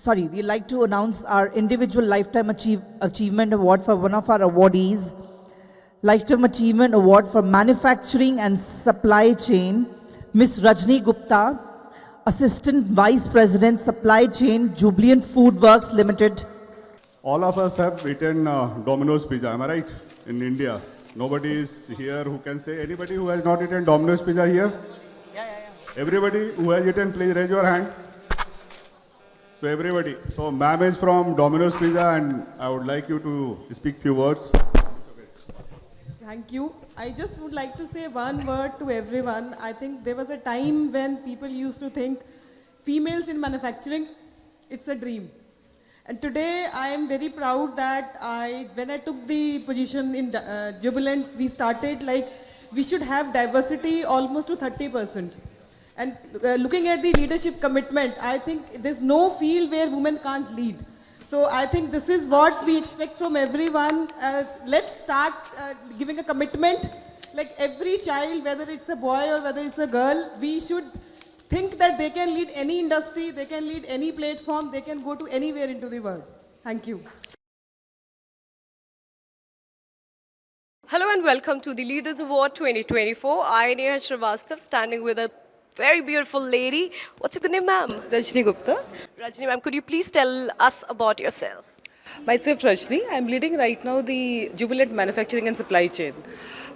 we'd like to announce our individual Lifetime Achievement Award for one of our awardees. Lifetime Achievement Award for Manufacturing and Supply Chain, Ms. Rajni Gupta, Assistant Vice President, Supply Chain, Jubilant Food Works Limited. All of us have eaten Domino's pizza, am I right? In India. Nobody is here who can say, anybody who has not eaten Domino's pizza here? Yeah. Everybody who has eaten, please raise your hand. So everybody. So ma'am is from Domino's Pizza and I would like you to speak few words. Thank you. I just would like to say one word to everyone. I think there was a time when people used to think females in manufacturing, it's a dream. And today I am very proud that when I took the position in Jubilant, we started like we should have diversity almost to 30%. And looking at the leadership commitment, I think there's no field where women can't lead. So I think this is what we expect from everyone. Let's start giving a commitment. Like every child, whether it's a boy or whether it's a girl, we should think that they can lead any industry, they can lead any platform, they can go to anywhere into the world. Thank you. Hello and welcome to the Leaders Award 2024. I, Neha Srivastava, standing with a very beautiful lady. What's your good name, ma'am? Rajni Gupta. Rajni, ma'am, could you please tell us about yourself? Myself Rajni. I'm leading right now the Jubilant Manufacturing and Supply Chain.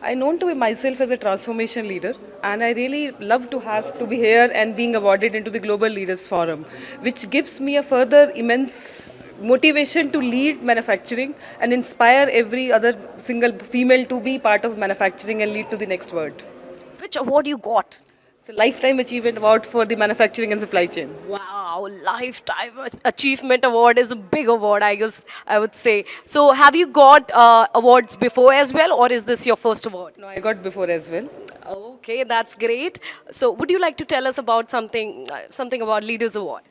I'm known to myself as a transformation leader, and I really love to be here and being awarded into the Global Leaders Forum, which gives me a further immense motivation to lead manufacturing and inspire every other single female to be part of manufacturing and lead to the next world. Which award you got? It's a Lifetime Achievement Award for the Manufacturing and Supply Chain. Wow, Lifetime Achievement Award is a big award, I guess I would say. So have you got awards before as well, or is this your first award? No, I got before as well. Okay, that's great. So would you like to tell us about something about Leaders Award?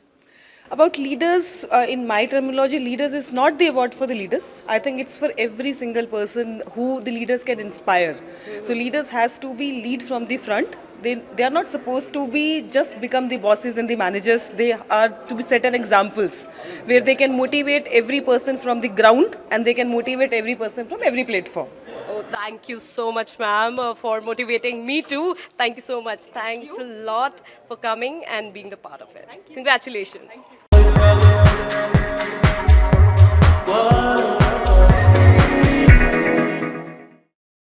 About leaders, in my terminology, leaders is not the award for the leaders. I think it's for every single person who the leaders can inspire. So leaders has to be lead from the front. They are not supposed to be just become the bosses and the managers. They are to be set an examples where they can motivate every person from the ground and they can motivate every person from every platform. Oh, thank you so much, ma'am, for motivating me too. Thank you so much. Thanks a lot for coming and being the part of it. Congratulations. Thank you.